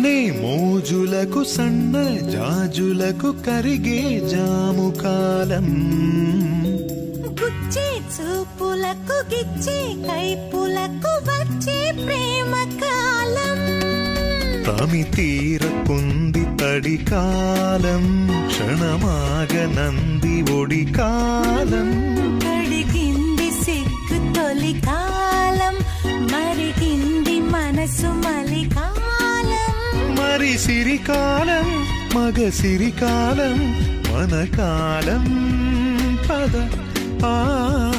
నే మోజులకు సన్న జాజులకు కరిగే జాము కాలం, గుచ్చే చూపులకు గిచ్చే కైపులకు వచ్చే ప్రేమ కాలం. తమి తీరకుంది తడి కాలం, క్షణమాగనంది ఒడి కాలం. కడిగింది సిగ్గు తొలి కాలం, మరిగింది మనసు మలి కాలం. మరి సిరికాలం మగ సిరికాలం మన కాలం పద